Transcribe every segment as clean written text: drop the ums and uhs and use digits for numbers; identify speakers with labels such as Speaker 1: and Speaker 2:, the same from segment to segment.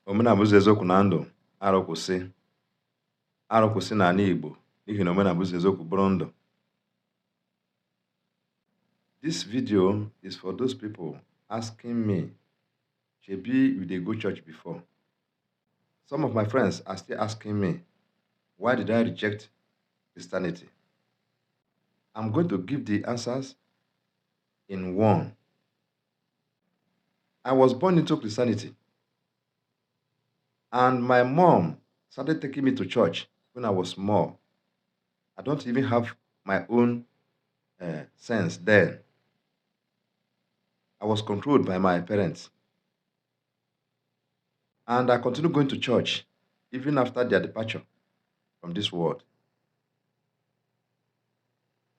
Speaker 1: Omenala bụ ụzọ eziokwu na ndụ. Arụkwụsị n'ala Igbo n'ihi na omenala bụ ụzọ eziokwu bụrụ ndụ. This video is for those people asking me, Shebi, you dey go church before? Some of my friends are still asking me, why did I reject Christianity? I'm going to give the answers in one. I was born into Christianity, and my mom started taking me to church when I was small. I don't even have my own sense then. I was controlled by my parents. And I continued going to church even after their departure from this world.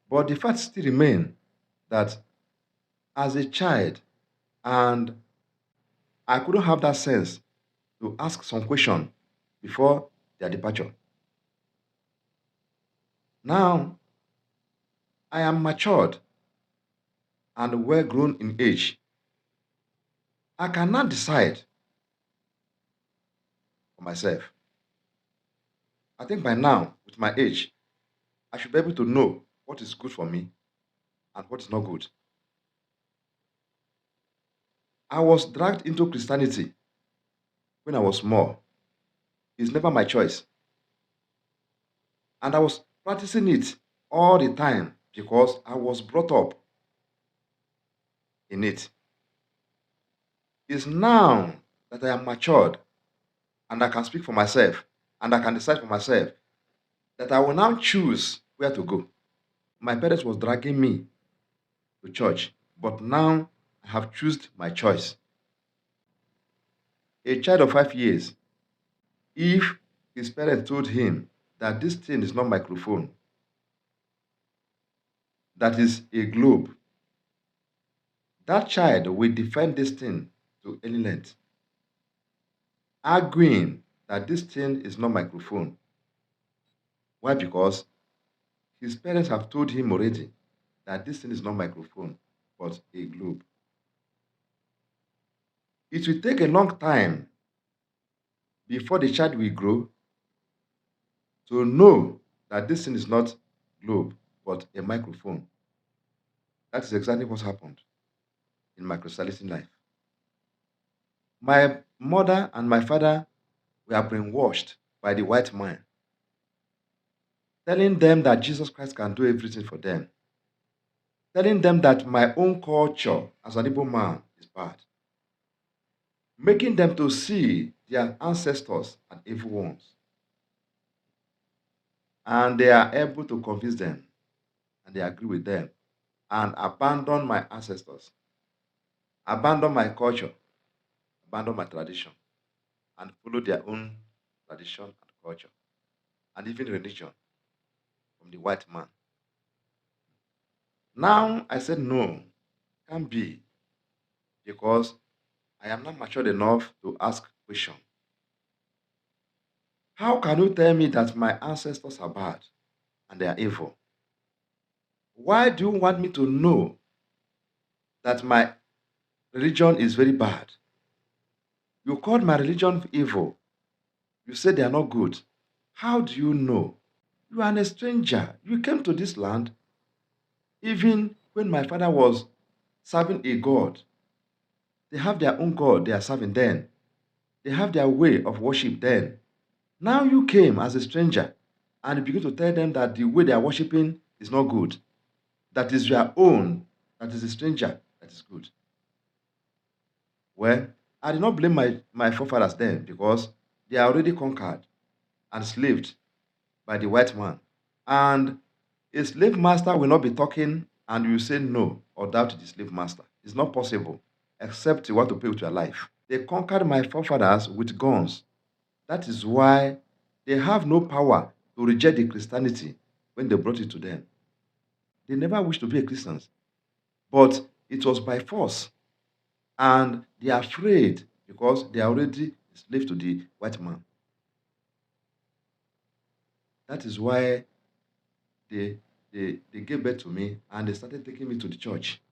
Speaker 1: But the fact still remains that as a child, and I couldn't have that sense to ask some question before their departure. Now, I am matured and well grown in age. I cannot decide for myself. I think by now, with my age, I should be able to know what is good for me and what is not good. I was dragged into Christianity when I was small. It's never my choice. And I was practicing it all the time because I was brought up in it. It's now that I am matured and I can speak for myself and I can decide for myself that I will now choose where to go. My parents was dragging me to church, but now I have chosen my choice. A child of 5 years, if his parents told him that this thing is not microphone, that is a globe, that child will defend this thing to any length, arguing that this thing is not microphone. Why? Because his parents have told him already that this thing is not microphone, but a globe. It will take a long time before the child will grow to know that this thing is not globe, but a microphone. That is exactly what happened in my Christianity life. My mother and my father were brainwashed by the white man, telling them that Jesus Christ can do everything for them, telling them that my own culture as an Igbo man is bad, making them to see their ancestors as evil ones. And they are able to convince them, and they agree with them, and abandon my ancestors, abandon my culture, abandon my tradition, and follow their own tradition and culture, and even religion from the white man. Now I said no, can't be, because I am not matured enough to ask questions. How can you tell me that my ancestors are bad and they are evil? Why do you want me to know that my religion is very bad? You called my religion evil. You said they are not good. How do you know? You are a stranger. You came to this land even when my father was serving a god. They have their own god they are serving then. They have their way of worship then. Now you came as a stranger and you begin to tell them that the way they are worshiping is not good. That is your own, that is a stranger, that is good. Well, I did not blame my forefathers then because they are already conquered and enslaved by the white man. And a slave master will not be talking and you say no or doubt the slave master. It's not possible except you want to pay with your life. They conquered my forefathers with guns. That is why they have no power to reject the Christianity when they brought it to them. They never wished to be a Christians, but it was by force. And they are afraid because they are already enslaved to the white man. That is why they gave birth to me and they started taking me to the church.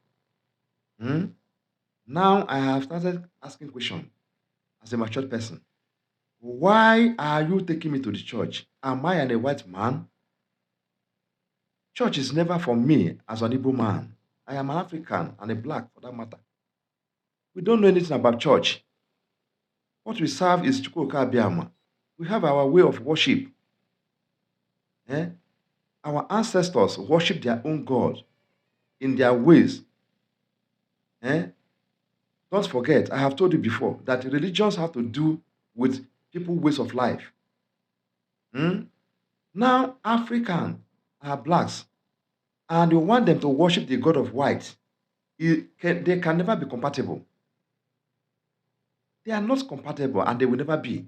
Speaker 1: Now I have started asking questions as a mature person. Why are you taking me to the church? Am I a white man? Church is never for me as an Igbo man. I am an African and a black for that matter. We don't know anything about church. What we serve is Chukwuka Abiyama. We have our way of worship. Eh? Our ancestors worship their own God in their ways. Eh? Don't forget, I have told you before that religions have to do with people's ways of life. Hmm? Now, Africans are blacks, and you want them to worship the God of white. They can never be compatible. They are not compatible, and they will never be.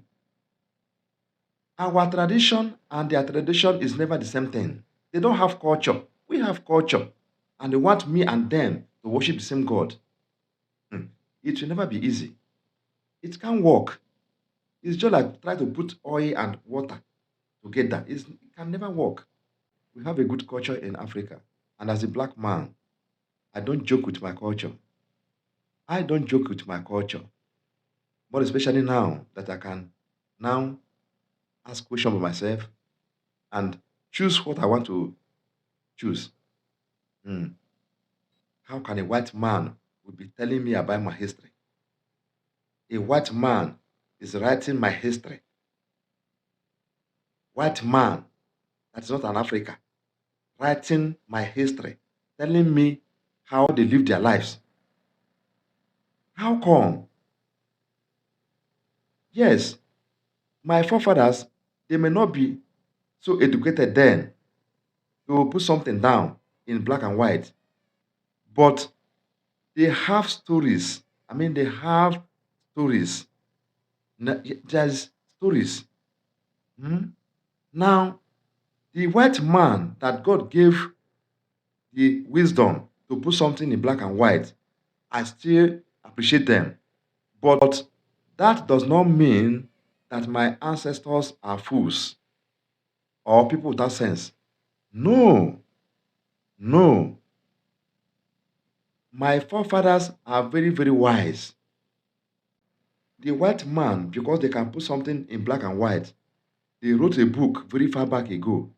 Speaker 1: Our tradition and their tradition is never the same thing. They don't have culture. We have culture, and they want me and them to worship the same God. Hmm. It will never be easy. It can't work. It's just like trying to put oil and water together. It can never work. We have a good culture in Africa. And as a black man, I don't joke with my culture. I don't joke with my culture. But especially now that I can now ask questions of myself and choose what I want to choose. Hmm. How can a white man will be telling me about my history? A white man is writing my history. White man that is not an African writing my history, telling me how they live their lives. How come? Yes, my forefathers, they may not be so educated then to put something down in black and white, but they have stories. I mean, they have stories. There's stories. Hmm? Now, the white man that God gave the wisdom to put something in black and white, I still appreciate them. But that does not mean that my ancestors are fools or people without sense. No, no. My forefathers are very, very wise. The white man, because they can put something in black and white, they wrote a book very far back ago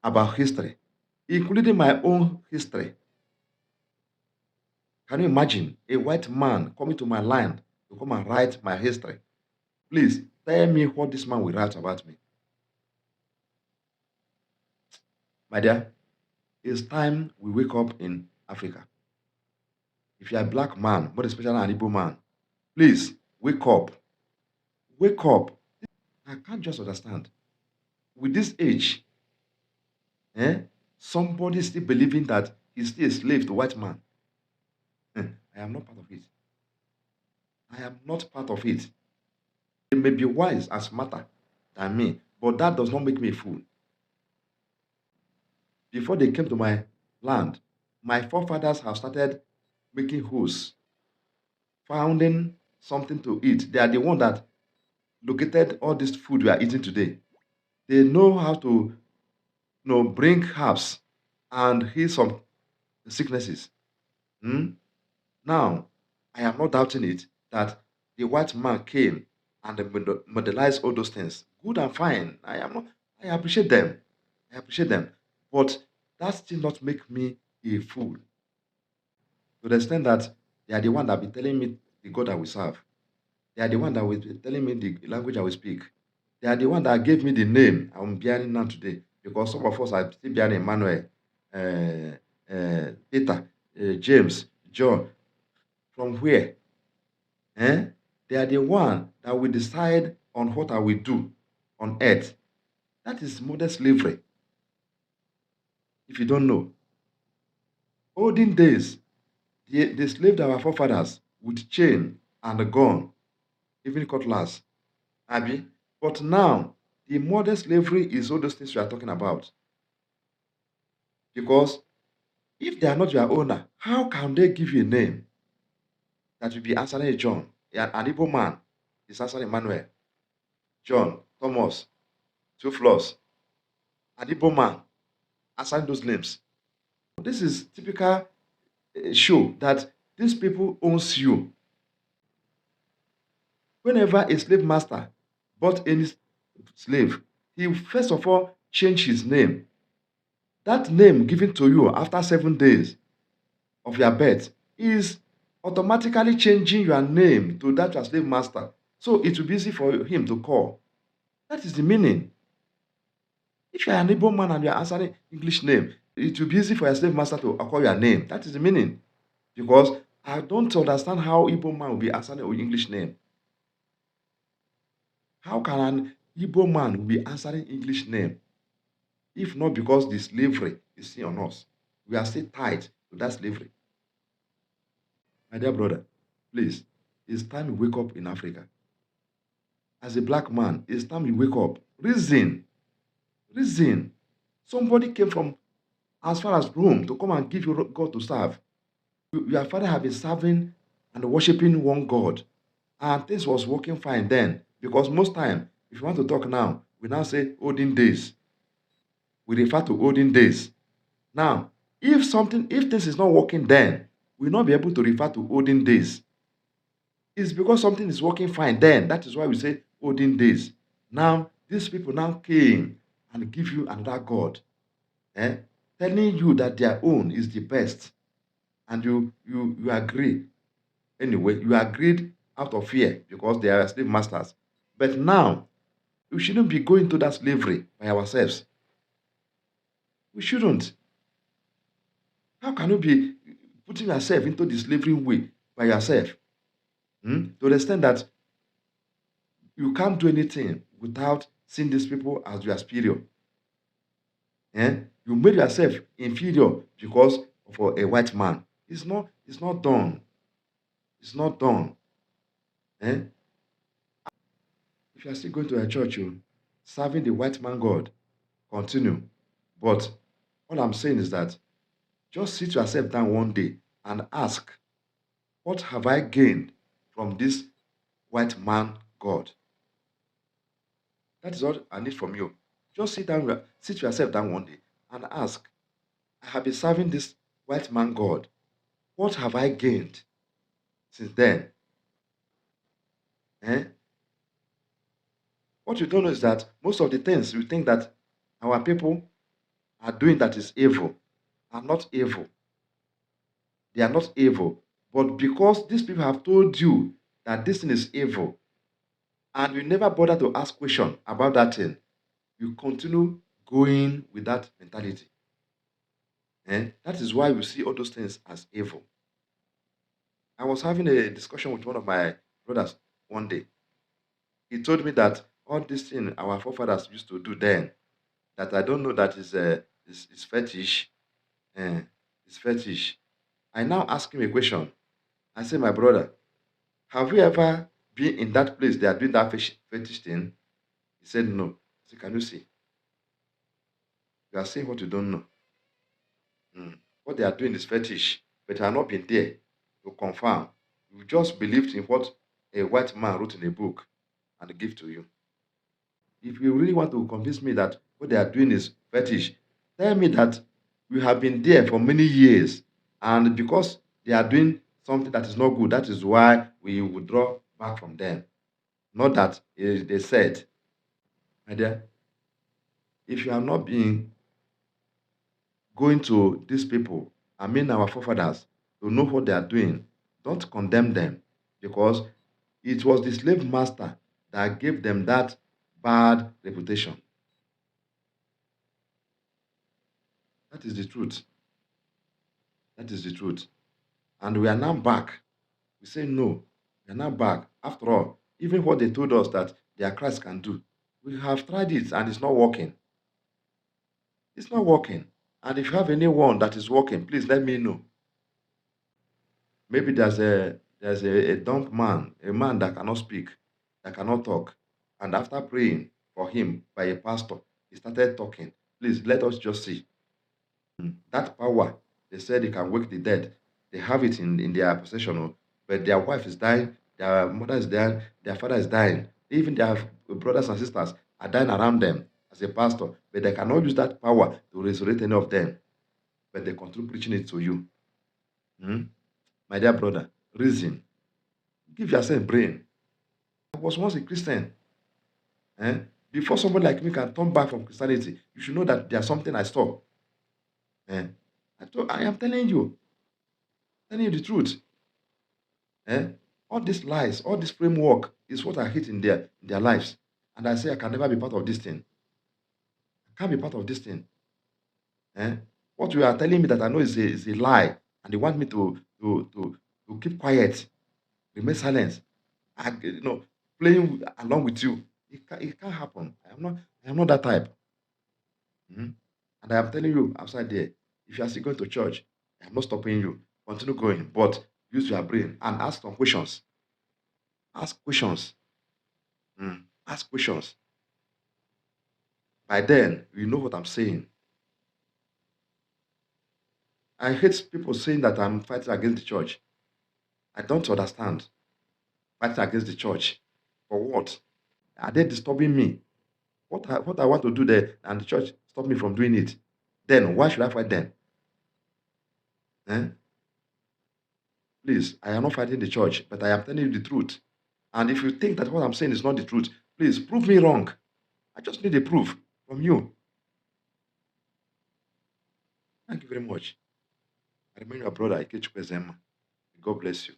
Speaker 1: about history, including my own history. Can you imagine a white man coming to my land to come and write my history? Please tell me what this man will write about me. My dear, it's time we wake up in Africa. If you're a black man, more especially an Igbo man, please wake up. Wake up. I can't just understand. With this age, eh, somebody still believing that he's still a slave to white man. I am not part of it. I am not part of it. They may be wise and smarter than me, but that does not make me a fool. Before they came to my land, my forefathers have started making holes, finding something to eat. They are the one that located all this food we are eating today. They know how to bring herbs and heal some sicknesses. Hmm? Now, I am not doubting it that the white man came and modelized all those things. Good and fine. I am not, I appreciate them. I appreciate them. But that still not make me a fool. To the extent that they are the one that be telling me the God I will serve. They are the one that will be telling me the language I will speak. They are the one that gave me the name I'm bearing now today. Because some of us are still bearing Emmanuel, Peter, James, John. From where? Eh? They are the one that will decide on what I will do on earth. That is modern slavery, if you don't know. Olden days, they slaved our forefathers with chain and a gun, even cutlass. Abi? But now, the modern slavery is all those things we are talking about. Because if they are not your owner, how can they give you a name that will be answering a John? An Igbo man is answering Emmanuel, John, Thomas, two floors. An Igbo man answering those names. This is typical show that these people owns you. Whenever a slave master bought any slave, he first of all changed his name. That name given to you after 7 days of your birth is automatically changing your name to that your slave master. So it will be easy for him to call. That is the meaning. If you are an Igbo man and you are answering English name, it will be easy for your slave master to call your name. That is the meaning. Because I don't understand how Igbo man will be answering an English name. How can an Igbo man be answering English name if not because the slavery is still on us? We are still tied to that slavery. My dear brother, please, it's time you wake up in Africa. As a black man, it's time you wake up. Reason. Reason. Somebody came from as far as Rome to come and give you God to serve. Your father have been serving and worshiping one God. And things was working fine then. Because most time, if you want to talk now, we now say olden days. We refer to olden days. Now, if this is not working then, we'll not be able to refer to olden days. It's because something is working fine then. That is why we say olden days. Now, these people now came and give you another God, eh? Telling you that their own is the best. And you agree. Anyway, you agreed out of fear because they are slave masters. But now, we shouldn't be going to that slavery by ourselves. We shouldn't. How can you be putting yourself into the slavery way by yourself? To the extent that you can't do anything without seeing these people as your superior. You made yourself inferior because of a white man. It's not done. It's not done. Eh? If you are still going to a church, you serving the white man God, continue. But all I'm saying is that just sit yourself down one day and ask, what have I gained from this white man God? That is all I need from you. Just sit yourself down one day and ask, I have been serving this white man God. What have I gained since then? Eh? What you don't know is that most of the things you think that our people are doing that is evil are not evil. They are not evil. But because these people have told you that this thing is evil, and you never bother to ask question about that thing, you continue going with that mentality. That is why we see all those things as evil. I was having a discussion with one of my brothers one day. He told me that all this thing our forefathers used to do then, that I don't know that is fetish. Uh, it's fetish. I now ask him a question. I say, my brother, have you ever been in that place they are doing that fetish thing? He said, no. I said, can you see? You are saying what you don't know. What they are doing is fetish, but I have not been there to confirm. You just believed in what a white man wrote in a book and give to you. If you really want to convince me that what they are doing is fetish, tell me that you have been there for many years, and because they are doing something that is not good, that is why we withdraw back from them. Not that they said, my dear, if you have not been going to these people, I mean our forefathers, to know what they are doing, don't condemn them because it was the slave master that gave them that bad reputation. That is the truth. That is the truth. And we are now back. We say no. We are now back. After all, even what they told us that their Christ can do, we have tried it and it's not working. It's not working. And if you have anyone that is working, please let me know. Maybe there's a dumb man, a man that cannot speak, that cannot talk. And after praying for him by a pastor, he started talking. Please let us just see. That power, they said they can wake the dead. They have it in their possession, but their wife is dying, their mother is dying, their father is dying. Even their brothers and sisters are dying around them as a pastor, but they cannot use that power to resurrect any of them. But they continue preaching it to you. Hmm? My dear brother, reason. Give yourself brain. I was once a Christian. Eh? Before somebody like me can turn back from Christianity, you should know that there's something I saw. Eh? I am telling you the truth. Eh? All these lies, all this framework is what I hate in their lives. And I say I can never be part of this thing. I can't be part of this thing. Eh? What you are telling me that I know is a lie, and they want me to keep quiet, remain silent, and playing along with you. It can't happen. I am not that type. Mhm. And I am telling you outside there, if you are still going to church, I am not stopping you. Continue going, but use your brain and ask some questions. Ask questions. Ask questions. By then, you know what I'm saying. I hate people saying that I'm fighting against the church. I don't understand. Fighting against the church. For what? Are they disturbing me? What I want to do there and the church stop me from doing it? Then why should I fight them? Eh? Please, I am not fighting the church, but I am telling you the truth. And if you think that what I'm saying is not the truth, please prove me wrong. I just need a proof from you. Thank you very much. I remain your brother, Ikechukwu Ezema. God bless you.